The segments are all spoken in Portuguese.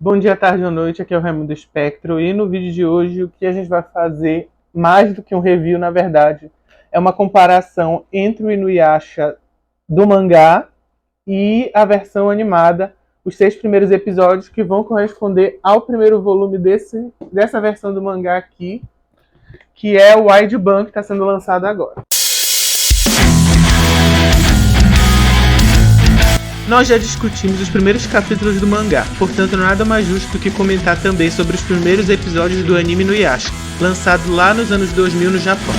Bom dia, tarde ou noite, aqui é o Raimundo Espectro e no vídeo de hoje o que a gente vai fazer, mais do que um review na verdade, é uma comparação entre o Inuyasha do mangá e a versão animada, os 6 primeiros episódios que vão corresponder ao primeiro volume dessa versão do mangá aqui, que é o Wideband, que está sendo lançado agora. Nós já discutimos os primeiros capítulos do mangá, portanto nada mais justo do que comentar também sobre os primeiros episódios do anime Inuyasha, lançado lá nos anos 2000 no Japão.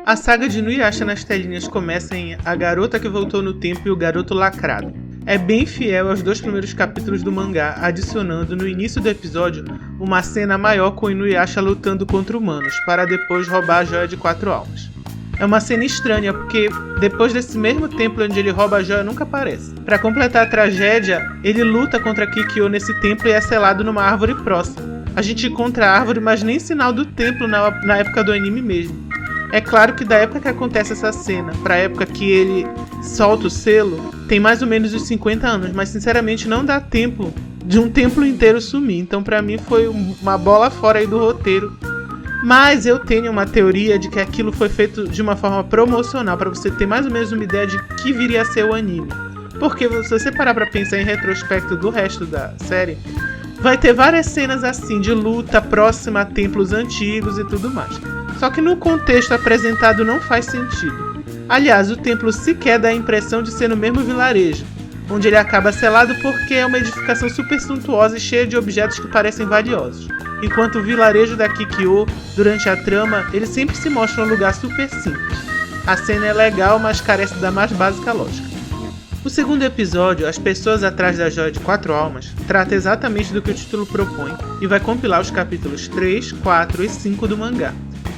A saga de Inuyasha nas telinhas começa em A Garota que Voltou no Tempo e o Garoto Lacrado. É bem fiel aos 2 primeiros capítulos do mangá, adicionando no início do episódio uma cena maior com Inuyasha lutando contra humanos, para depois roubar a Joia de 4 Almas. É uma cena estranha, porque depois desse mesmo templo onde ele rouba a joia nunca aparece. Para completar a tragédia, ele luta contra Kikyo nesse templo e é selado numa árvore próxima. A gente encontra a árvore, mas nem sinal do templo na época do anime mesmo. É claro que da época que acontece essa cena, pra época que ele solta o selo, tem mais ou menos uns 50 anos, mas sinceramente não dá tempo de um templo inteiro sumir. Então pra mim foi uma bola fora aí do roteiro. Mas eu tenho uma teoria de que aquilo foi feito de uma forma promocional, para você ter mais ou menos uma ideia de que viria a ser o anime. Porque se você parar pra pensar em retrospecto do resto da série, vai ter várias cenas assim, de luta próxima a templos antigos e tudo mais. Só que no contexto apresentado não faz sentido. Aliás, o templo sequer dá a impressão de ser no mesmo vilarejo, onde ele acaba selado porque é uma edificação super suntuosa e cheia de objetos que parecem valiosos. Enquanto o vilarejo da Kikyo, durante a trama, ele sempre se mostra um lugar super simples. A cena é legal, mas carece da mais básica lógica. O segundo episódio, As Pessoas Atrás da Joia de 4 Almas, trata exatamente do que o título propõe e vai compilar os capítulos 3, 4 e 5 do mangá.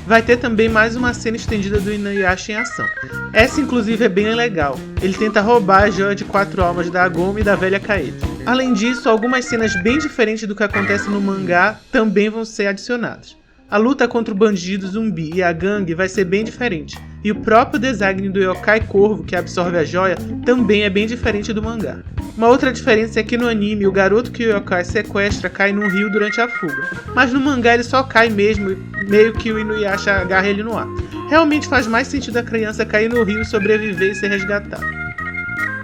Vai ter também mais uma cena estendida do Inuyasha em ação. Essa inclusive é bem legal. Ele tenta roubar a joia de 4 almas da Agome e da velha Kaede. Além disso, algumas cenas bem diferentes do que acontece no mangá também vão ser adicionadas. A luta contra o bandido zumbi e a gangue vai ser bem diferente. E o próprio design do yokai corvo que absorve a joia também é bem diferente do mangá. Uma outra diferença é que no anime o garoto que o yokai sequestra cai num rio durante a fuga. Mas no mangá ele só cai mesmo, meio que o Inuyasha agarra ele no ar. Realmente faz mais sentido a criança cair no rio, sobreviver e ser resgatado.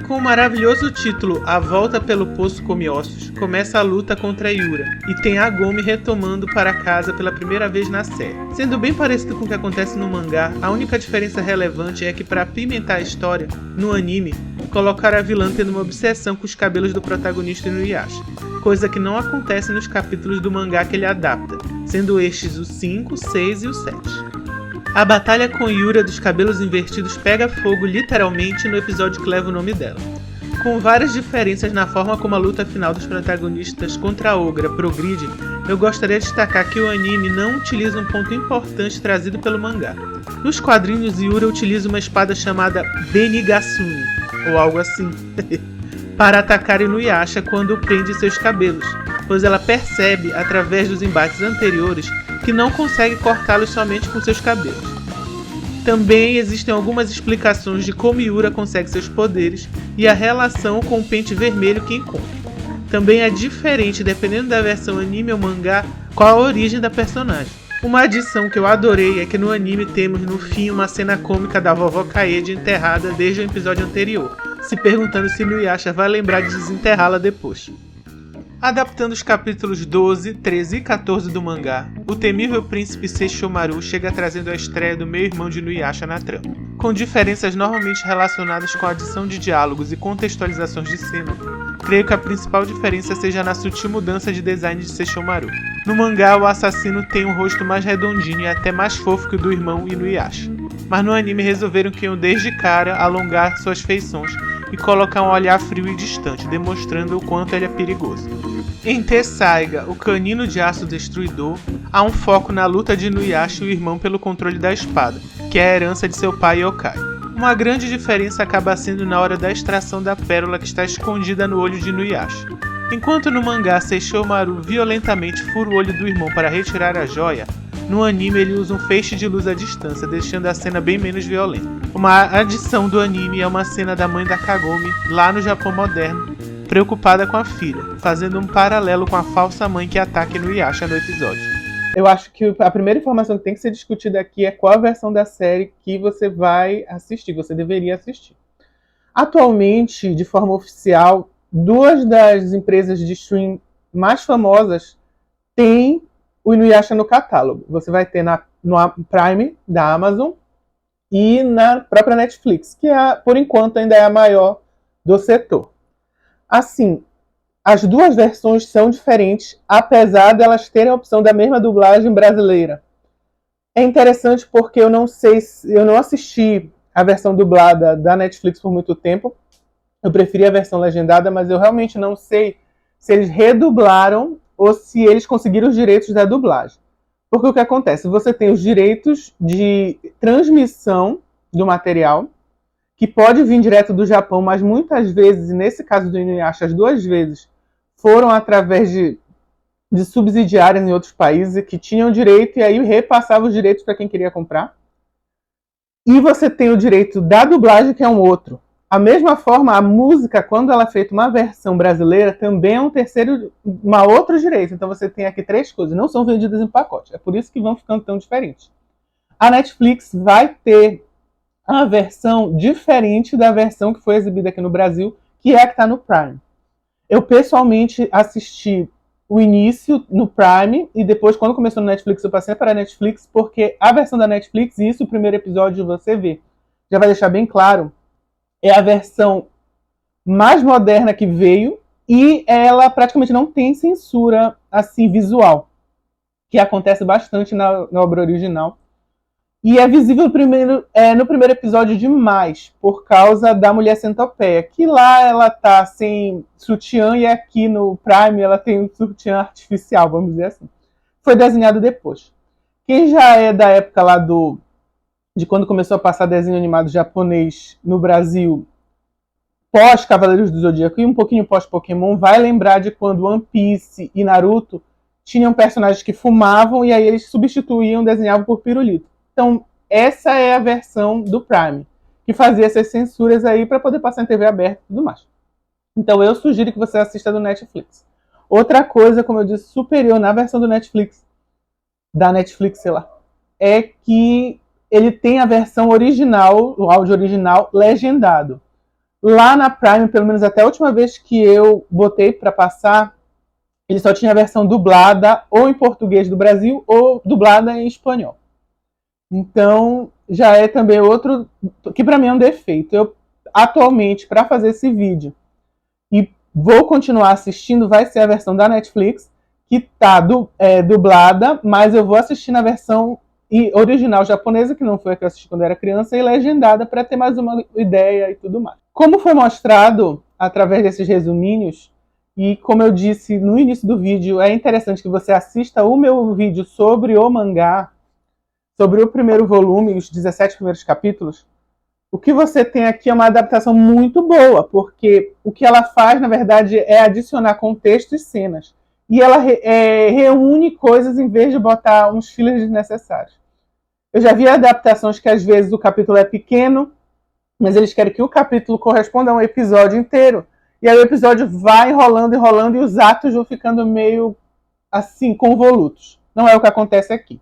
Com o maravilhoso título A Volta pelo Poço Come Ossos, começa a luta contra Yura, e tem a Agome retomando para casa pela primeira vez na série. Sendo bem parecido com o que acontece no mangá, a única diferença relevante é que para apimentar a história, no anime, colocaram a vilã tendo uma obsessão com os cabelos do protagonista Inuyasha, coisa que não acontece nos capítulos do mangá que ele adapta, sendo estes o 5, 6 e o 7. A batalha com Yura dos cabelos invertidos pega fogo literalmente no episódio que leva o nome dela. Com várias diferenças na forma como a luta final dos protagonistas contra a Ogra progride, eu gostaria de destacar que o anime não utiliza um ponto importante trazido pelo mangá. Nos quadrinhos, Yura utiliza uma espada chamada Benigasumi, ou algo assim, para atacar Inuyasha quando prende seus cabelos, pois ela percebe, através dos embates anteriores, que não consegue cortá-los somente com seus cabelos. Também existem algumas explicações de como Yura consegue seus poderes e a relação com o pente vermelho que encontra. Também é diferente, dependendo da versão anime ou mangá, qual a origem da personagem. Uma adição que eu adorei é que no anime temos no fim uma cena cômica da vovó Kaede enterrada desde o episódio anterior, se perguntando se Inuyasha vai lembrar de desenterrá-la depois. Adaptando os capítulos 12, 13 e 14 do mangá, o temível príncipe Sesshomaru chega trazendo a estreia do meio irmão de Inuyasha na trama. Com diferenças normalmente relacionadas com a adição de diálogos e contextualizações de cena, creio que a principal diferença seja na sutil mudança de design de Sesshomaru. No mangá, o assassino tem um rosto mais redondinho e até mais fofo que o do irmão Inuyasha. Mas no anime resolveram que iam desde cara alongar suas feições e colocar um olhar frio e distante, demonstrando o quanto ele é perigoso. Em Tessaiga, o canino de aço destruidor, há um foco na luta de Inuyasha e o irmão pelo controle da espada, que é a herança de seu pai Yokai. Uma grande diferença acaba sendo na hora da extração da pérola que está escondida no olho de Inuyasha. Enquanto no mangá Sesshomaru violentamente fura o olho do irmão para retirar a joia, No anime ele usa um feixe de luz à distância, deixando a cena bem menos violenta. Uma adição do anime é uma cena da mãe da Kagome, lá no Japão moderno, preocupada com a filha, fazendo um paralelo com a falsa mãe que ataca Inuyasha no episódio. Eu acho que a primeira informação que tem que ser discutida aqui é qual a versão da série que você vai assistir, você deveria assistir. Atualmente, de forma oficial, 2 das empresas de stream mais famosas têm o Inuyasha no catálogo. Você vai ter no Prime da Amazon e na própria Netflix, que por enquanto ainda é a maior do setor. Assim, as 2 versões são diferentes, apesar de elas terem a opção da mesma dublagem brasileira. É interessante porque eu não assisti a versão dublada da Netflix por muito tempo. Eu preferi a versão legendada, mas eu realmente não sei se eles redublaram ou se eles conseguiram os direitos da dublagem. Porque o que acontece? Você tem os direitos de transmissão do material, que pode vir direto do Japão, mas muitas vezes, e nesse caso do Inuyasha, as 2 vezes, foram através de subsidiárias em outros países que tinham direito e aí repassavam os direitos para quem queria comprar. E você tem o direito da dublagem, que é um outro. A mesma forma, a música, quando ela é feita uma versão brasileira, também é uma outro direito. Então você tem aqui 3 coisas, não são vendidas em pacote. É por isso que vão ficando tão diferentes. A Netflix vai ter a versão diferente da versão que foi exibida aqui no Brasil, que é a que está no Prime. Eu pessoalmente assisti o início no Prime e depois, quando começou no Netflix, eu passei para a Netflix, porque a versão da Netflix, e isso o primeiro episódio você vê, já vai deixar bem claro, é a versão mais moderna que veio e ela praticamente não tem censura assim visual, que acontece bastante na obra original. E é visível no primeiro episódio demais, por causa da mulher centopeia, que lá ela tá sem sutiã e aqui no Prime ela tem um sutiã artificial, vamos dizer assim. Foi desenhado depois. Quem já é da época lá de quando começou a passar desenho animado japonês no Brasil, pós Cavaleiros do Zodíaco e um pouquinho pós Pokémon, vai lembrar de quando One Piece e Naruto tinham personagens que fumavam e aí eles substituíam, desenhavam por pirulito. Então, essa é a versão do Prime, que fazia essas censuras aí para poder passar em TV aberta e tudo mais. Então, eu sugiro que você assista do Netflix. Outra coisa, como eu disse, superior na versão do Netflix, sei lá, é que ele tem a versão original, o áudio original, legendado. Lá na Prime, pelo menos até a última vez que eu botei para passar, ele só tinha a versão dublada ou em português do Brasil ou dublada em espanhol. Então, já é também outro, que para mim é um defeito. Eu, atualmente, para fazer esse vídeo, e vou continuar assistindo, vai ser a versão da Netflix, que está dublada, mas eu vou assistir na versão original japonesa, que não foi a que eu assisti quando eu era criança, e legendada para ter mais uma ideia e tudo mais. Como foi mostrado através desses resuminhos, e como eu disse no início do vídeo, é interessante que você assista o meu vídeo sobre o mangá, sobre o primeiro volume, os 17 primeiros capítulos. O que você tem aqui é uma adaptação muito boa, porque o que ela faz, na verdade, é adicionar contexto e cenas. E ela reúne coisas em vez de botar uns fillers desnecessários. Eu já vi adaptações que às vezes o capítulo é pequeno, mas eles querem que o capítulo corresponda a um episódio inteiro. E aí o episódio vai enrolando e os atos vão ficando meio assim, convolutos. Não é o que acontece aqui.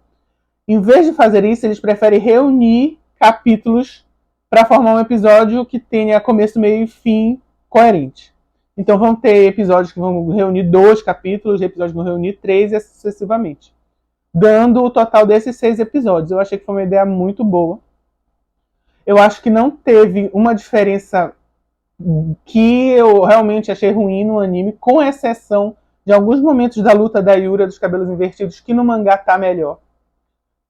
Em vez de fazer isso, eles preferem reunir capítulos para formar um episódio que tenha começo, meio e fim coerente. Então vão ter episódios que vão reunir 2 capítulos, episódios que vão reunir 3 e sucessivamente. Dando o total desses 6 episódios. Eu achei que foi uma ideia muito boa. Eu acho que não teve uma diferença que eu realmente achei ruim no anime, com exceção de alguns momentos da luta da Yura dos cabelos invertidos, que no mangá tá melhor.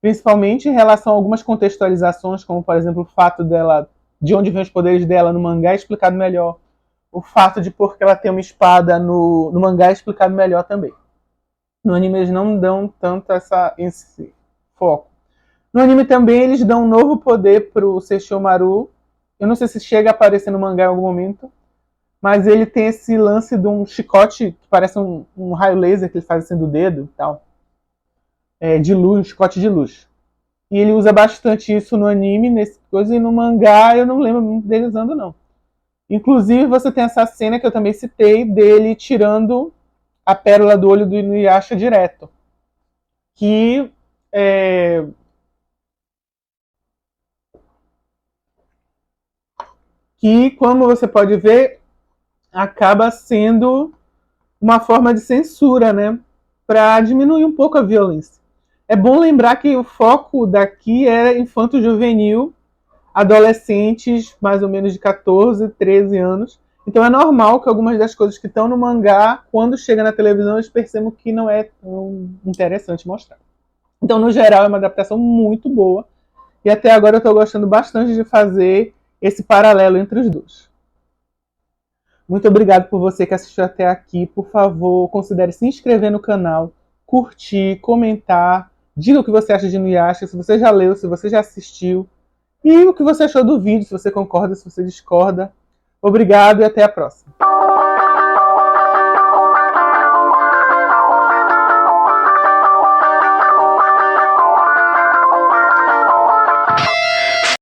Principalmente em relação a algumas contextualizações, como, por exemplo, o fato dela, de onde vem os poderes dela no mangá é explicado melhor. O fato de porque ela tem uma espada no mangá é explicado melhor também. No anime eles não dão tanto esse foco. No anime também eles dão um novo poder pro Sesshomaru. Eu não sei se chega a aparecer no mangá em algum momento, mas ele tem esse lance de um chicote que parece um raio laser que ele faz assim do dedo e tal. de luz, chicote de luz. E ele usa bastante isso no anime, nesse coisa, e no mangá eu não lembro muito dele usando, não. Inclusive, você tem essa cena que eu também citei, dele tirando a pérola do olho do Inuyasha direto. Que como você pode ver, acaba sendo uma forma de censura, né? Para diminuir um pouco a violência. É bom lembrar que o foco daqui é infanto-juvenil, adolescentes mais ou menos de 14, 13 anos. Então é normal que algumas das coisas que estão no mangá, quando chega na televisão, eles percebam que não é tão interessante mostrar. Então, no geral, é uma adaptação muito boa. E até agora eu estou gostando bastante de fazer esse paralelo entre os dois. Muito obrigado por você que assistiu até aqui. Por favor, considere se inscrever no canal, curtir, comentar. Diga o que você acha de Inuyasha, se você já leu, se você já assistiu. E o que você achou do vídeo, se você concorda, se você discorda. Obrigado e até a próxima.